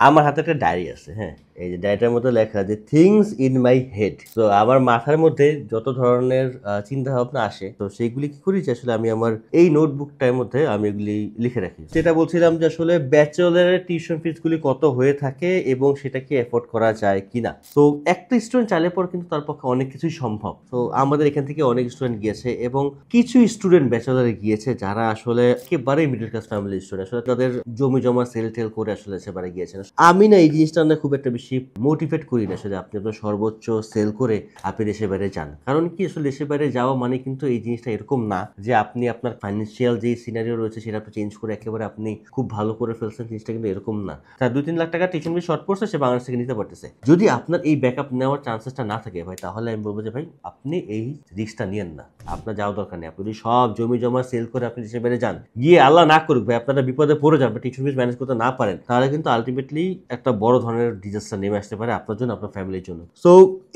আমার হাতে একটা ডায়েরি আছে, হ্যাঁ। এই যে ডায়েরিটার মধ্যে লেখা যে থিংস ইন মাই হেড। তো আমার মাথার মধ্যে যত ধরনের চিন্তা ভাবনা আসে, তো সেইগুলি কি করি যে আসলে আমি আমার এই নোটবুকটার মধ্যে আমি এগুলি লিখে রাখি। যেটা বলছিলাম যে আসলে ব্যাচেলরের টিউশন ফিস গুলি কত হয়ে থাকে এবং সেটা কি এফোর্ড করা যায় কিনা। তো একটা স্টুডেন্ট চাইলে পর কিন্তু তার পক্ষে অনেক কিছুই সম্ভব। তো আমাদের এখান থেকে অনেক স্টুডেন্ট গিয়েছে এবং কিছু স্টুডেন্ট ব্যাচেলরে গিয়েছে যারা আসলে একেবারেই মিডল ক্লাস ফ্যামিলির স্টুডেন্ট, আসলে তাদের জমি জমা সেল টেল করে আসলে সেবারে গিয়েছেন। আমি না এই জিনিসটা না খুব একটা বেশি মোটিভেট করি না আসলে আপনি আপনার সর্বোচ্চ সেল করে আপনি দেশের বাইরে যান। কারণ কি আসলে দেশের বাইরে যাওয়া মানে কিন্তু এই জিনিসটা এরকম না যে আপনি আপনার ফাইন্যান্সিয়াল যে সিনারিও রয়েছে সেটা আপনি চেঞ্জ করে একেবারে আপনি খুব ভালো করে ফেলছেন। জিনিসটা কিন্তু এরকম না। তার 2-3 লাখ টাকা টিউশন ফি শর্ট পড়ছে, সে বাংলাদেশ থেকে নিতে পারতেছে। যদি আপনার এই ব্যাকআপ নেওয়ার চান্সেসটা না থাকে ভাই, তাহলে আমি বলবো যে ভাই আপনি এই রিস্কটা নিয়েন না, আপনার যাওয়ার দরকার নেই। আপনি যদি সব জমি জমা সেল করে আপনি দেশের বাইরে যান, গিয়ে আল্লাহ না করুক ভাই আপনারা বিপদে পড়ে যান বা টিউশন ফিস ম্যানেজ করতে না পারেন, তাহলে কিন্তু আলটিমেটলি একটা বড় ধরনের ডিজাস্টার নেমে আসতে পারে আপনার জন্য, আপনার ফ্যামিলির জন্য। সো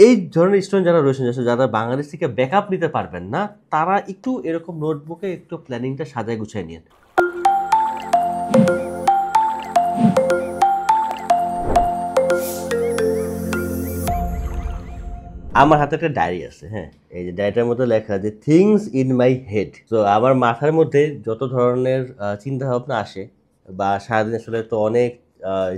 এই ধরনের স্টুডেন্ট যারা রয়েছেন, যারা বাংলাদেশ থেকে ব্যাকআপ নিতে পারবেন না, তারা একটু এরকম নোটবুকে একটু প্ল্যানিংটা সাজায় গুছায় নিন। আমার হাতে একটা ডায়েরি আছে, হ্যাঁ। এই যে ডায়েরিটার মধ্যে লেখা যে থিংস ইন মাই হেড। তো আমার মাথার মধ্যে যত ধরনের চিন্তা ভাবনা আসে বা সারাদিন আসলে তো অনেক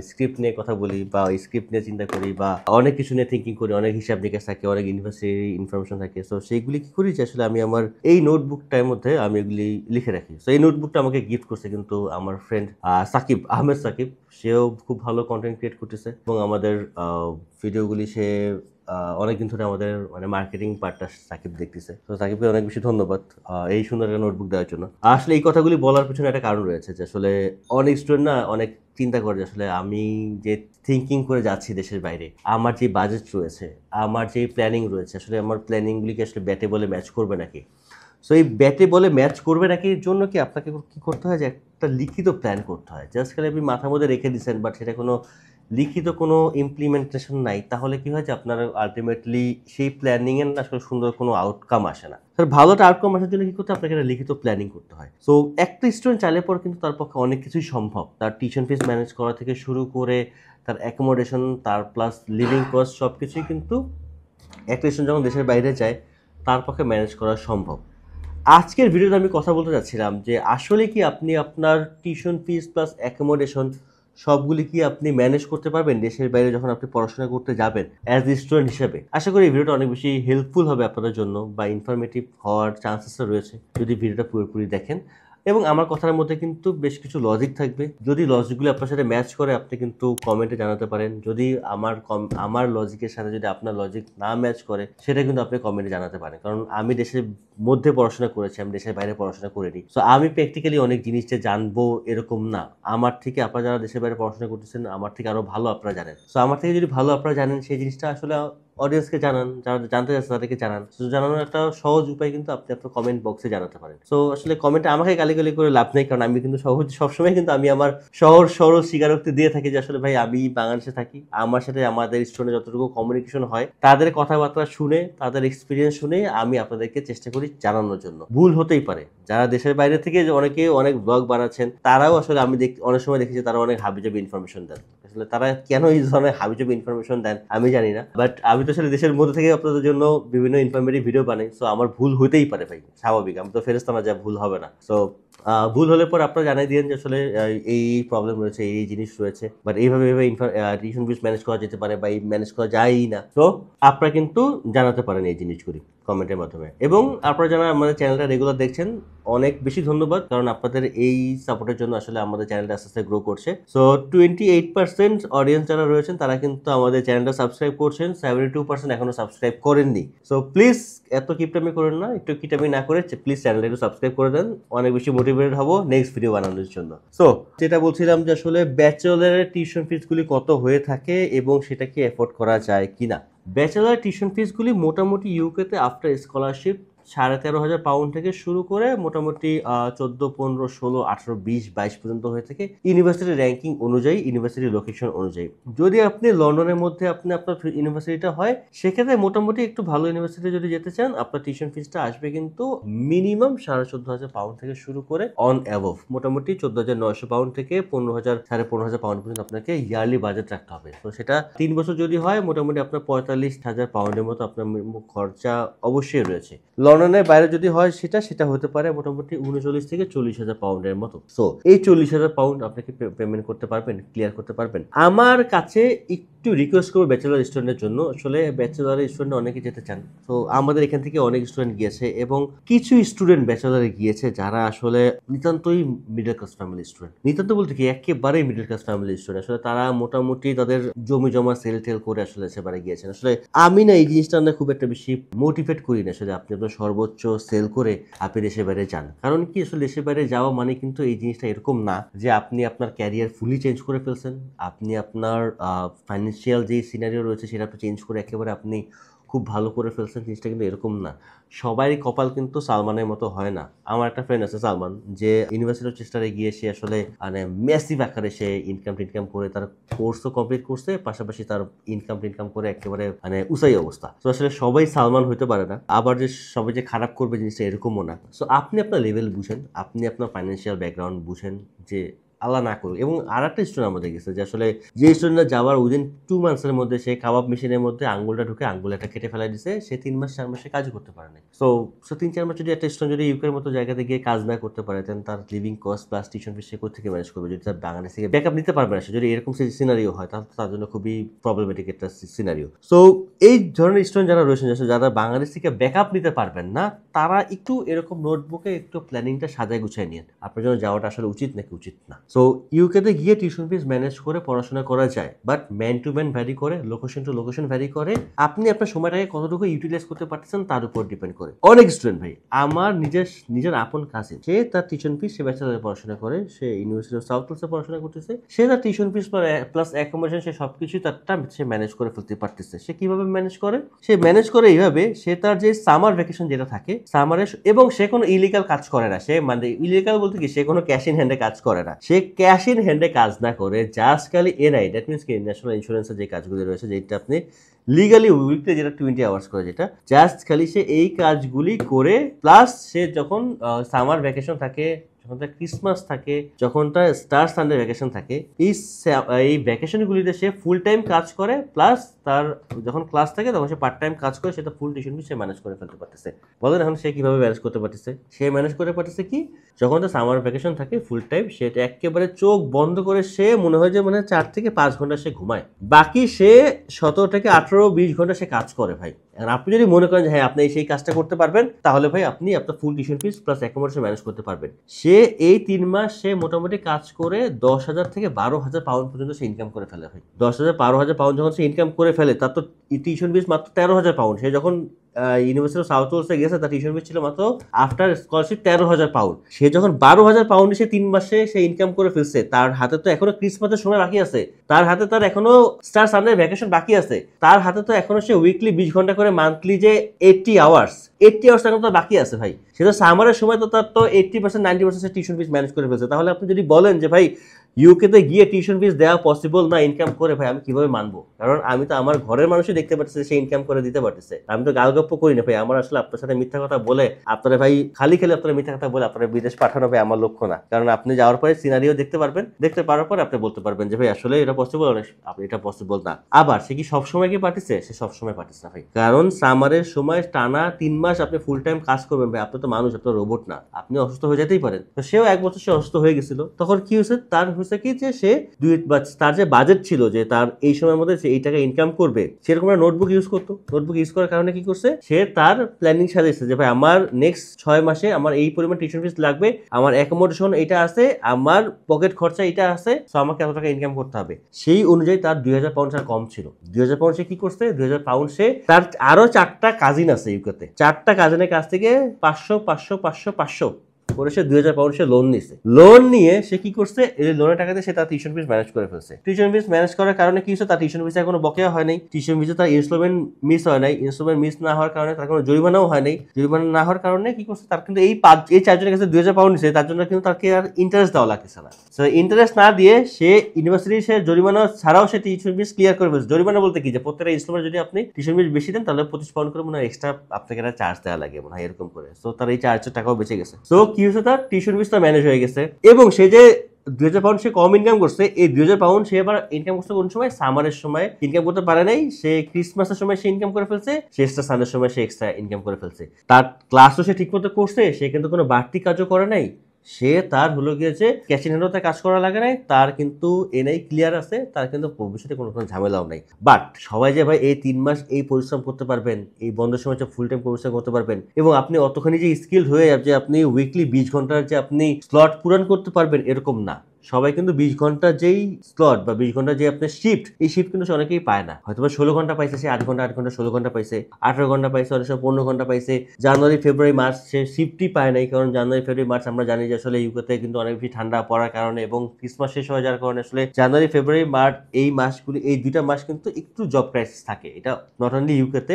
স্ক্রিপ্ট নিয়ে কথা বলি বা স্ক্রিপ্ট নিয়ে চিন্তা করি বা অনেক কিছু নিয়ে থিঙ্কিং করি, অনেক হিসাব নিকাশ থাকে, অনেক ইউনিভার্সিটি ইনফরমেশন থাকে। তো সেইগুলি কি করি যে আসলে আমি আমার এই নোটবুকটার মধ্যে আমি এগুলি লিখে রাখি। তো এই নোটবুকটা আমাকে গিফট করছে কিন্তু আমার ফ্রেন্ড সাকিব, আহমেদ সাকিব। সেও খুব ভালো কন্টেন্ট ক্রিয়েট করতেছে এবং আমাদের ভিডিওগুলি সে অনেকদিন ধরে আমাদের মানে মার্কেটিং পার্টটা সাকিব দেখতেছে। তো সাকিবকে অনেক বেশি ধন্যবাদ এই সুন্দর একটা নোটবুক দেওয়ার জন্য। আসলে এই কথাগুলি বলার পিছনে একটা কারণ রয়েছে যে আসলে অনেক স্টুডেন্ট না অনেক চিন্তা করে যে আসলে আমি যে থিঙ্কিং করে যাচ্ছি দেশের বাইরে, আমার যে বাজেট রয়েছে, আমার যে প্ল্যানিং রয়েছে, আসলে আমার প্ল্যানিংগুলিকে আসলে ব্যাটে বলে ম্যাচ করবে নাকি। সো এই ব্যাটে বলে ম্যাচ করবে নাকি এর জন্য কি আপনাকে কি করতে হয় যে একটা লিখিত প্ল্যান করতে হয়। জাস্ট খালি আপনি মাথার মধ্যে রেখে দিচ্ছেন বাট সেটা কোনো লিখিত কোনো ইমপ্লিমেন্টেশন নাই, তাহলে কি হয় যে আপনার আলটিমেটলি সেই প্ল্যানিংয়ের আসলে সুন্দর কোনো আউটকাম আসে না। স্যার ভালো একটা আউটকাম আসার জন্য কি করতে আপনাকে একটা লিখিত প্ল্যানিং করতে হয়। সো একটা স্টুডেন্ট চাইলে পর কিন্তু তার পক্ষে অনেক কিছুই সম্ভব। তার টিউশন ফিস ম্যানেজ করা থেকে শুরু করে তার অ্যাকোমোডেশন, তার প্লাস লিভিং কস্ট সব কিছুই কিন্তু একটা স্টুডেন্ট যখন দেশের বাইরে যায় তার পক্ষে ম্যানেজ করা সম্ভব। আজকের ভিডিওতে আমি কথা বলতে চাচ্ছিলাম যে আসলে কি আপনি আপনার টিউশন ফিস প্লাস অ্যাকোমোডেশন সবগুলি কি আপনি ম্যানেজ করতে পারবেন দেশের বাইরে যখন আপনি পড়াশোনা করতে যাবেন অ্যাজ এ স্টুডেন্ট হিসেবে। আশা করি এই ভিডিওটা অনেক বেশি হেল্পফুল হবে আপনাদের জন্য বা ইনফরমেটিভ হওয়ার চান্সেসটা রয়েছে যদি ভিডিওটা পুরোপুরি দেখেন। এবং আমার কথার মধ্যে কিন্তু বেশ কিছু লজিক থাকবে, যদি লজিকগুলো আপনার সাথে ম্যাচ করে আপনি কিন্তু কমেন্টে জানাতে পারেন। যদি আমার লজিকের সাথে যদি আপনার লজিক না ম্যাচ করে সেটা কিন্তু আপনি কমেন্টে জানাতে পারেন। কারণ আমি দেশের মধ্যে পড়াশোনা করেছি, আমি দেশের বাইরে পড়াশোনা করিনি। সো আমি প্র্যাকটিক্যালি অনেক জিনিস যে জানবো এরকম না। আমার থেকে আপনারা যারা দেশের বাইরে পড়াশোনা করতেছেন আমার থেকে আরো ভালো আপনারা জানেন। সো আমার থেকে যদি ভালো আপনারা জানেন সেই জিনিসটা আসলে অডিয়েন্সকে জানান, যারা জানতে চাচ্ছে তাদেরকে জানান। তো জানানোর একটা সহজ উপায় কিন্তু আপনি আপনার কমেন্ট বক্সে জানাতে পারেন। সো আসলে কমেন্টে আমাকে গালিগালি করে লাভ নেই, কারণ আমি কিন্তু সবসময় কিন্তু আমি আমার সহজ সরল স্বীকারোক্তি দিয়ে থাকি যে আসলে ভাই আমি বাংলাদেশে থাকি, আমার সাথে আমাদের স্টুডেন্ট যতটুকু কমিউনিকেশন হয় তাদের কথাবার্তা শুনে, তাদের এক্সপিরিয়েন্স শুনে আমি আপনাদেরকে চেষ্টা করি জানানোর জন্য। ভুল হতেই পারে, যারা দেশের বাইরে থেকে অনেকে অনেক ব্লগ বানাচ্ছেন তারাও আসলে আমি অনেক সময় দেখি যে তারা অনেক হাবিজাবি ইনফরমেশন দেন। আসলে তারা কেন এই ধরনের হাবিজাবি ইনফরমেশন দেন আমি জানি না, বাট আমি তো আসলে দেশের মধ্যে থেকে আপনাদের জন্য বিভিন্ন ইনফরমেটিভ ভিডিও বানাই। সো আমার ভুল হতেই পারে ভাই, স্বাভাবিক, আমি তো ফেরেশতা না যা ভুল হবে না। সো ভুল হলে পর আপনারা জানাই দিন যে আসলে এই প্রবলেম রয়েছে, এই জিনিস রয়েছে, বাট এইভাবে টিউশন ফিস ম্যানেজ করা যেতে পারে বা এই ম্যানেজ করা যায়ই না। তো আপনারা কিন্তু জানাতে পারেন এই জিনিসগুলি কমেন্টের মাধ্যমে। এবং আপনারা যারা আমাদের চ্যানেলটা রেগুলার দেখছেন অনেক বেশি ধন্যবাদ, কারণ আপনাদের এই সাপোর্টের জন্য আসলে আমাদের চ্যানেলটা আস্তে আস্তে গ্রো করছে। সো 28% অডিয়েন্স যারা রয়েছেন তারা কিন্তু আমাদের চ্যানেলটা সাবস্ক্রাইব করছেন, 72% এখনো সাবস্ক্রাইব করেননি। সো প্লিজ এত কিপটামি করেন না, একটু কিপটামি না করে প্লিজ চ্যানেলটা একটু সাবস্ক্রাইব করে দেন, অনেক বেশি মোটিভেটেড হবো নেক্সট ভিডিও বানানোর জন্য। সো যেটা বলছিলাম যে আসলে ব্যাচেলরের টিউশন ফিসগুলি কত হয়ে থাকে এবং সেটা কি এফোর্ড করা যায় কিনা। ব্যাচেলর টিউশন ফিসগুলি মোটামুটি ইউকেতে আফটার স্কলারশিপ 13,500 পাউন্ড থেকে শুরু করে মোটামুটি 14, 15, 16, 18, 20, 22 পর্যন্ত হয়ে থাকে ইউনিভার্সিটি র্যাঙ্কিং অনুযায়ী, ইউনিভার্সিটি লোকেশন অনুযায়ী। যদি আপনি লন্ডনের মধ্যে আপনি আপনার ইউনিভার্সিটিটা হয়, সেক্ষেত্রে মোটামুটি একটু ভালো ইউনিভার্সিটি যদি যেতে চান, আপনার টিউশন ফিসটা আসবে কিন্তু মিনিমাম 14,500 পাউন্ড থেকে শুরু করে অন অ্যাবভ মোটামুটি 14,900 পাউন্ড থেকে 15,000, 15,500 পাউন্ড পর্যন্ত আপনাকে ইয়ারলি বাজেট রাখতে হবে। তো সেটা 3 বছর যদি হয় মোটামুটি আপনার 45,000 পাউন্ডের মতো আপনার খরচা অবশ্যই রয়েছে। লন্ডনের বাইরে যদি হয় সেটা হতে পারে মোটামুটি 39 থেকে 40,000 পাউন্ডের মতো। সো এই 40,000 পাউন্ড আপনাকে পেমেন্ট করতে পারবেন, ক্লিয়ার করতে পারবেন। আমার কাছে একটু রিকোয়েস্ট করবো ব্যাচেলার স্টুডেন্টের জন্য, আসলে ব্যাচেলার স্টুডেন্ট অনেকে যেতে চান। তো আমাদের এখান থেকে অনেক স্টুডেন্ট গিয়েছে এবং কিছু স্টুডেন্ট ব্যাচেলারে গিয়েছে যারা আসলে নিতান্তই মিডল ক্লাস ফ্যামিলি স্টুডেন্ট। নিতান্ত বলতে কি একেবারেই মিডল ক্লাস ফ্যামিলি স্টুডেন্ট। আসলে তারা মোটামুটি তাদের জমি জমা সেল টেল করে আসলে সেবারে গিয়েছেন। আসলে আমি না এই জিনিসটা না খুব একটা বেশি মোটিভেট করি না। আসলে আপনি আপনার সর্বোচ্চ সেল করে আপনি দেশের বাইরে যান। কারণ কি আসলে দেশের বাইরে যাওয়া মানে কিন্তু এই জিনিসটা এরকম না যে আপনি আপনার ক্যারিয়ার ফুলি চেঞ্জ করে ফেলছেন, আপনি আপনার ফাইন্যান্সিয়াল যে সিনারিও রয়েছে সেটা আপনি চেঞ্জ করে একেবারে আপনি খুব ভালো করে ফেলছেন। জিনিসটা কিন্তু এরকম না। সবারই কপাল কিন্তু সালমানের মতো হয় না। আমার একটা ফ্রেন্ড আছে সালমান, যে ইউনিভার্সিটি অফ চেস্টারে গিয়ে সে আসলে মানে ম্যাসিভ আকারে সে ইনকাম করে তার কোর্সও কমপ্লিট করছে, পাশাপাশি তার ইনকাম করে একেবারে মানে উঁচাই অবস্থা। তো আসলে সবাই সালমান হইতে পারে না, আবার যে সবাই যে খারাপ করবে জিনিসটা এরকমও না। সো আপনি আপনার লেভেল বুঝেন, আপনি আপনার ফাইন্যান্সিয়াল ব্যাকগ্রাউন্ড বুঝেন, যে আল্লাহ না করুক। এবং আর একটা স্টুডেন্ট আমাদের গেছে যে আসলে যে স্টুডেন্টরা যাওয়ার উইদিন 2 মান্থসের মধ্যে সে কাবাব মেশিনের মধ্যে আঙ্গুলটা ঢুকে আঙ্গুলটা কেটে ফেলাই দিছে, সে 3 মাস 4 মাসে কাজ করতে পারে না। সো 3-4 মাস যদি একটা স্টুডেন্ট যদি ইউকের মতো জায়গাতে গিয়ে কাজ না করতে পারে, দেন তার living cost plus tuition fees সে কোথেকে ম্যানেজ করবে? যদি তার বাংলাদেশ থেকে ব্যাকআপ নিতে পারবে না, সে যদি এরকম সিনারিও হয় তাহলে তার জন্য খুবই প্রবলেমেটিক একটা সিনারিও। সো এই ধরনের স্টুডেন্ট যারা রয়েছেন, যারা বাংলাদেশ থেকে ব্যাকআপ নিতে পারবেন না, তারা একটু এরকম নোটবুকে একটু প্ল্যানিংটা সাজায় গুছায় নিন আপনার জন্য যাওয়াটা আসলে উচিত নাকি উচিত না। সো ইউকেতে গিয়ে টিউশন ফিস ম্যানেজ করে পড়াশোনা করা যায়, but man to man vary করে, লোকেশন টু লোকেশন ভ্যারি করে। আপনি আপনার সময়টাকে কতটুকু ইউটিলাইজ করতে পারতেছেন তার উপর ডিপেন্ড করে। অনেক স্টুডেন্ট ভাই, আমার নিজের আপন কাজিন, সে তার টিউশন ফিস সে ব্যাচেলারে পড়াশোনা করে, সে ইউনিভার্সিটি অফ সাউথ ওয়েলসে পড়াশোনা করতেছে, সে তার টিউশন ফিস প্লাস অ্যাকোমোডেশন সে সবকিছু তারটা সে ম্যানেজ করে ফেলতে পারতেছে। সে কিভাবে ম্যানেজ করে? সে ম্যানেজ করে এইভাবে, সে তার যে সামার ভ্যাকেশন যেটা থাকে সামারে, এবং সে কোনো ইলিগাল কাজ করে না। সে মানে ইলিগাল বলতে কি, সে কোনো ক্যাশ ইন হ্যান্ডে কাজ করে না। সে ক্যাশ ইন হ্যান্ডে কাজ না করে জাস্ট খালি এনআই, দ্যাট মিনস কি ন্যাশনাল ইন্স্যুরেন্সের যে কাজগুলি রয়েছে, যেটা আপনি লিগালি উইকলি যেটা 20 আওয়ার্স করে, যেটা জাস্ট খালি সে এই কাজগুলি করে, প্লাস সে যখন সামার ভ্যাকেশন থাকে, যখন তার ক্রিসমাস থাকে, যখন তার স্টার সানডে ভ্যাকেশন থাকে, এই ভ্যাকেশনগুলিতে সে ফুল টাইম কাজ করে, প্লাস তার যখন ক্লাস থাকে তখন সে পার্ট টাইম কাজ করে, সেটা ফুল টিউশন ফি সে ম্যানেজ করে ফেলতে পারতেছে। বলেন এখন সে কিভাবে ম্যানেজ করতে পারতেছে? সে ম্যানেজ করে পারতেছে কি, যখন তার সামার ভ্যাকেশন থাকে ফুল টাইম, সেটা একেবারে চোখ বন্ধ করে সে মনে হয় যে মানে 4 থেকে 5 ঘন্টা সে ঘুমায়, বাকি সে 17 থেকে 18-20 ঘন্টা সে কাজ করে ভাই। আর আপনি যদি মনে করেন যে হ্যাঁ আপনি সেই কাজটা করতে পারবেন, তাহলে ভাই আপনি আপনার full tuition fees plus accommodation manage করতে পারবেন। সে এই 3 মাস সে মোটামুটি কাজ করে 10,000 থেকে 12,000 পাউন্ড পর্যন্ত সে ইনকাম করে ফেলে ভাই। 10,000 12,000 পাউন্ড যখন সে ইনকাম করে ফেলে, তার তো টিউশন ফিস মাত্র 13,000 পাউন্ড। সে যখন ইউনিভার্সিটি অফ সাউথ ওয়েলসে গেছে, তার টিউশন ফিস ছিল মাত্র আফটার স্কলারশিপ 13,000 পাউন্ড। সে যখন 12,000 পাউন্ড সে 3 মাসে সে ইনকাম করে ফেলছে, তার হাতে তো এখনো ক্রিসমাসের সময় বাকি আছে, তার হাতে তার এখনো স্টার সানডে ভ্যাকেশন বাকি আছে, তার হাতে তো এখনো সে উইকলি 20 ঘন্টা করে মান্থলি যে 80 আওয়ার্স এখন তো বাকি আছে ভাই। সে তো সামারের সময় তো তার তো 80% 90% সে টিউশন ফিস ম্যানেজ করে ফেলছে। তাহলে আপনি যদি বলেন যে ভাই ইউকেতে গিয়ে টিউশন ফিস দেওয়া পসিবল না ইনকাম করে, ভাই আমি কিভাবে মানবো? কারণ আমি তো আমার ঘরের মানুষই দেখতে পাচ্ছি সে ইনকাম করে দিতে পারতেছে। আমি তো গালগপ্প করি না ভাই। আমার আসলে আপনার সাথে মিথ্যা কথা বলে আপনারা ভাই খালি আপনারা মিথ্যা কথা বলে আপনারা বিদেশ পাঠানো ভাই আমার লক্ষ্য না। কারণ আপনি যাওয়ার পরে সিনারিও দেখতে পারবেন, দেখতে পারার পরে আপনি বলতে পারবেন যে ভাই আসলে এটা পসিবল, আপনি এটা পসিবল না। আবার সে কি সবসময় কি পাঠিয়েছে? সে সবসময় পাঠিয়েছে না ভাই। কারণ সামারের সময় টানা 3 মাস আপনি ফুল টাইম কাজ করবেন ভাই। আপনি তো মানুষ, আপনার রোবট না। আপনি অসুস্থ হয়ে যেতেই পারেন। তো সেও 1 বছর সে অসুস্থ হয়ে গেছিল। তখন কি হয়েছে? তার হয়েছে কি যে সে তার যে বাজেট ছিল যে তার এই সময়ের মধ্যে সে এই টাকা ইনকাম করবে, সেরকম একটা নোটবুক ইউজ করতো। নোটবুক ইউজ করার কারণে কি করছে? সে তার প্ল্যানিং সাজিয়েছে যে ভাই আমার নেক্সট 6 মাসে আমার এই পরিমাণ টিউশন ফিস লাগবে, আমার অ্যাকোমোডেশন এটা আছে, আমার পকেট খরচা এটা আছে, তো আমাকে এত টাকা ইনকাম করতে হবে। সেই অনুযায়ী তার 2,000 পাউন্ড ছাড়া কম ছিল। 2,000 পাউন্ড সে কি করছে? 2,000 পাউন্ড সে তার আরো 4টা কাজিন আছে ইউকেতে, 4টা কাজিনের কাছ থেকে 500 করে সে 2000 পাউন্ড সে লোন নিছে। লোন নিয়ে সে কি করছে, এই লোনের টাকা দিয়ে সে তার টিউশন ফিস ম্যানেজ করে ফেলছে। টিউশন ফিস ম্যানেজ করার কারণে কি হচ্ছে, তার টিউশন ফিসে এখনো বকেয়া হয় নাই, টিউশন ফিসে তার ইনস্টলমেন্ট মিস হয় নাই, ইনস্টলমেন্ট মিস না হওয়ার কারণে তার কোনো জরিমানাও হয় নাই, জরিমানা না হওয়ার কারণে কি করছে, তার কিন্তু এই 4 জনের কাছে 2000 পাউন্ড নিছে, তার জন্য কিন্তু তাকে আর ইন্টারেস্ট দেওয়া লাগতেছে না। সো ইন্টারেস্ট না দিয়ে সে ইউনিভার্সিটি সে জরিমানা ছাড়াও সে টিউশন ফিস ক্লিয়ার করে ফেলছে। জরিমানা বলতে কি, যে প্রত্যেকটা ইনস্টলমেন্ট যদি আপনি টিউশন ফিস বেশি দেন তাহলে 25 পাউন্ড করে মনে হয় এক্সট্রা আপনাকে একটা চার্জ দেওয়া লাগে মনে হয়, এরকম করে। সো তার এই 400 টাকাও বেঁচে গেছে। সো কি হচ্ছে, তার টিউশন ফিসটা ম্যানেজ হয়ে গেছে। এবং সে যে 2000 পাউন্ড সে কম ইনকাম করছে, এই 2000 পাউন্ড সে আবার ইনকাম করছে কোন সময়, সামারের সময় ইনকাম করতে পারে নাই, সে ক্রিসমাসের সময় সে ইনকাম করে ফেলছে, সে এক্সট্রা সানডের সময় সে এক্সট্রা ইনকাম করে ফেলছে। তার ক্লাসও সে ঠিক মতো করছে, সে কিন্তু কোনো বাড়তি কাজও করে নাই, সে তার হলো গিয়েছে ক্যাশ ইন হ্যান্ডে কাজ করা লাগে নাই, তার কিন্তু এনআই ক্লিয়ার আছে, তার কিন্তু ভবিষ্যতে কোনো ঝামেলাও নাই। বাট সবাই যে ভাই এই 3 মাস এই পরিশ্রম করতে পারবেন, এই বন্ধের সময় ফুল টাইম পরিশ্রম করতে পারবেন, এবং আপনি অতখানি যে স্কিল হয়ে যে আপনি উইকলি 20 ঘন্টার যে আপনি স্লট পূরণ করতে পারবেন, এরকম না। সবাই কিন্তু 20 ঘন্টা যেই স্লট বা 20 ঘন্টা যে আপনার শিফট, এই শিফট কিন্তু অনেকেই পায় না। হয়তো 16 ঘন্টা পাইছে, সে 8 ঘন্টা 16 ঘন্টা পাইছে, 18 ঘন্টা পাইছে, অনেক সময় 15 ঘন্টা পাইছে। জানুয়ারি ফেব্রুয়ারি মার্চ সে শিফটই পায় নাই, কারণ জানুয়ারি ফেব্রুয়ারি মার্চ আমরা জানি যে আসলে ইউকেতে কিন্তু অনেক বেশি ঠান্ডা পড়ার কারণে এবং ক্রিসমাস শেষ হয়ে যাওয়ার কারণে আসলে জানুয়ারি ফেব্রুয়ারি মার্চ এই মাসগুলি, এই 2টা মাস কিন্তু একটু জব ক্রাইসিস থাকে। এটা নট অনলি ইউকেতে,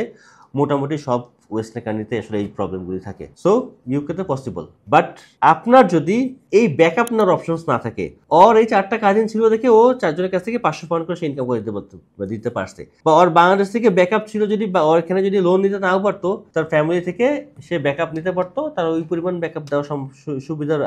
মোটামুটি সব ওয়েস্টার্ন কান্ট্রিতে আসলে এই প্রবলেমগুলি থাকে। সো ইউকেতে পসিবল, বাট আপনার যদি এই ব্যাকআপ নেওয়ার অপশনস না থাকে, ওর এই 4টা কাজিন ছিল দেখে ও 4 জনের কাছ থেকে 500 পাউন্ড করে সে ইনকাম করে দিতে পারছে, বা ওর বাংলাদেশ থেকে ব্যাকআপ ছিল যদি, বা ওর এখানে যদি লোন নিতে নাও পারতো, তার ফ্যামিলি থেকে সে ব্যাকআপ নিতে পারতো, তার ওই পরিমাণ ব্যাকআপ দেওয়ার সুবিধার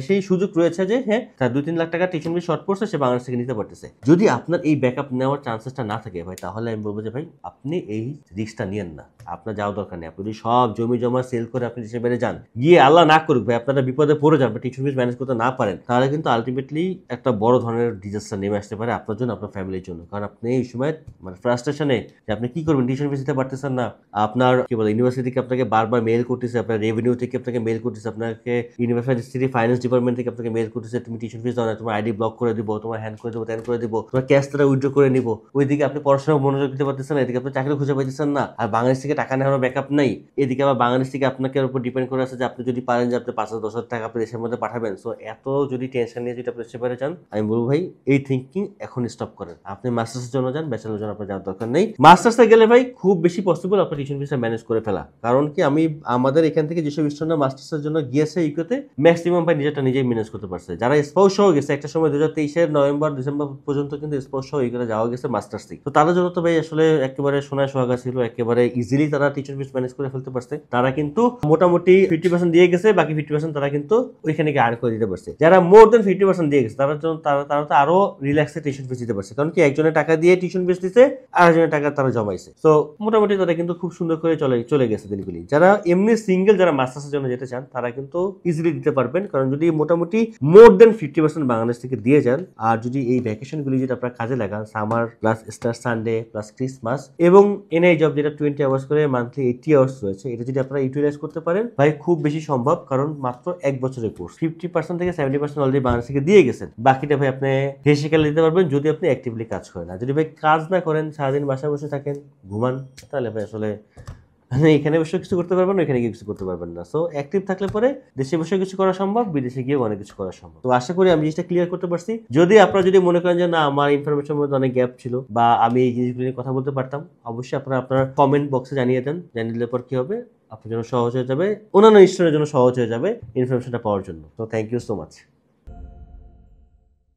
সেই সুযোগ রয়েছে যে হ্যাঁ, তার 2-3 লাখ টাকা টিউশন ফি শর্ট পড়ছে, সে বাংলাদেশ থেকে নিতে পারতেছে। যদি আপনার এই ব্যাকআপ নেওয়ার চান্সেসটা না থাকে ভাই, তাহলে আমি বলবো যে ভাই আপনি এই রিস্কটা নিয়েন না, আপনার যাওয়া দরকার নেই। আপনি যদি সব জমি জমা সেল করে আপনি দেশে বেড়ে যান, গিয়ে আল্লাহ না করুক ভাই আপনারা বিপদে পড়ে যান বা টিউশন ফিস ম্যানেজ করতে না পারেন, তাহলে কিন্তু আলটিমেটলি একটা বড় ধরনের ডিজাস্টার নেমে আসতে পারে আপনার জন্য, আপনার ফ্যামিলির জন্য। কারণ আপনি এই সময় মানে ফ্রাস্ট্রেশনে যে আপনি কি করবেন, টিউশন ফিস দিতে পারতেছেন না, আপনার কি বলে ইউনিভার্সিটি থেকে আপনাকে বারবার মেল করতেছে, আপনার রেভিনিউ থেকে আপনাকে মেল করতেছে, আপনাকে ইউনিভার্সিটি ফাইন্যান্স ডিপার্টমেন্ট থেকে আপনাকে মেল করতেছে, তুমি টিউশন ফিস দাও না, তোমার আইডি ব্লক করে দিব, তোমার হ্যান্ড করে দিব, ত্যান করে দিব, তোমার ক্যাশ তারা উইথড্র করে নিব। ওইদিকে আপনি পড়াশোনা মনোযোগ দিতে পারতেছেন না, এদিকে আপনি চাকরি খুঁজে পাইতেছেন না, আর বাংলাদেশ থেকে টাকা নেওয়ার ব্যাকআপ নাই, এদিকে আবার বাংলাদেশ থেকে আপনাকে উপর ডিপেন্ড করে আছে যে আপনি যদি পারেন যে আপনি 5,000-10,000 টাকা আপনি দেশের মধ্যে পাঠাবেন। সো এত যদি টেনশন নিয়ে যদি আপনি দেশে বাইরে যান, আমি বলবো ভাই এই থিঙ্কিং এখন স্টপ করেন। আপনি মাস্টার্সের জন্য যান, ব্যাচেলরের জন্য আপনার যাওয়ার দরকার নেই। মাস্টার্সে গেলে ভাই খুব বেশি পসিবল আপনার টিউশন ফিসটা ম্যানেজ করে ফেলা, কারণ কি আমি আমাদের এখান থেকে যেসব স্টুডেন্টরা মাস্টার্সের জন্য গিয়েছে ইউকেতে, ম্যাক্সিমাম ভাই নিজেরটা নিজেই ম্যানেজ করতে পারছে। যারা স্পাউস সহ গেছে একটা সময় 2023-এর নভেম্বর ডিসেম্বর পর্যন্ত কিন্তু স্পাউস সহ ইউকেতে যাওয়া গেছে মাস্টার্সে, তো তাদের জন্য তো ভাই আসলে একেবারে সোনায় সোহাগা ছিল, একেবারে ইজিলি তারা টিউশন ফিস ম্যানেজ করে ফেলতে পারছে। তারা কিন্তু মোটামুটি 50% দিয়ে গেছে, বাকি 50% তারা কিন্তু ওইখানে গিয়ে আর্ন করে দিতে পারছে। যারা মোর দেন 50% দিয়ে গেছে তারা তো আরো রিল্যাক্সে টিউশন ফিস দিতে পারছে, কারণ কি একজনের টাকা দিয়ে টিউশন ফিস দিতে, আর একজনের টাকা তারা জমাইছে। তো মোটামুটি তারা কিন্তু খুব সুন্দর করে চলে গেছে দিনগুলি। যারা এমনি সিঙ্গেল, যারা মাস্টার্সের জন্য যেতে চান, তারা কিন্তু ইজিলি দিতে পারবেন, কারণ যদি মোটামুটি মোর দেন 50% বাংলাদেশ থেকে দিয়ে যান, আর যদি এই ভ্যাকেশনগুলি যদি আপনারা কাজে লাগান, summer plus star Sunday plus Christmas, এবং এনআই জব যেটা 20 আওয়ার্স করে মান্থলি 80 আওয়ার্স রয়েছে, এটা যদি আপনারা ইউটিলাইজ করতে পারেন ভাই, খুব বেশি সম্ভব, কারণ মাত্র 1 বছরের কোর্স 50% থেকে 70% অলরেডি বাংলাদেশ থেকে দিয়ে গেছেন। বাকিটা ভাই আপনি হেসে খেলে দিতে পারবেন যদি আপনি অ্যাক্টিভলি কাজ করেন। আর যদি ভাই কাজ না করেন, সারাদিন বাসায় বসে থাকেন, ঘুমান, তাহলে ভাই আসলে এখানে বসে কিছু করতে পারবেন না, এখানে গিয়ে কিছু করতে পারবেন না। সো অ্যাক্টিভ থাকলে পরে দেশে বসে কিছু করা সম্ভব, বিদেশে গিয়ে অনেক কিছু করা সম্ভব। তো আশা করি আমি জিনিসটা ক্লিয়ার করতে পারছি। যদি আপনারা যদি মনে করেন যে না, আমার ইনফরমেশনের মধ্যে অনেক গ্যাপ ছিল বা আমি এই জিনিসগুলো নিয়ে কথা বলতে পারতাম, অবশ্যই আপনারা আপনার কমেন্ট বক্সে জানিয়ে দেন। জানিয়ে দিলে পর কি হবে, আপনার জন্য সহজ হয়ে যাবে, অন্যান্য স্টুডেন্টের জন্য সহজ হয়ে যাবে ইনফরমেশনটা পাওয়ার জন্য। তো থ্যাংক ইউ সো মাচ।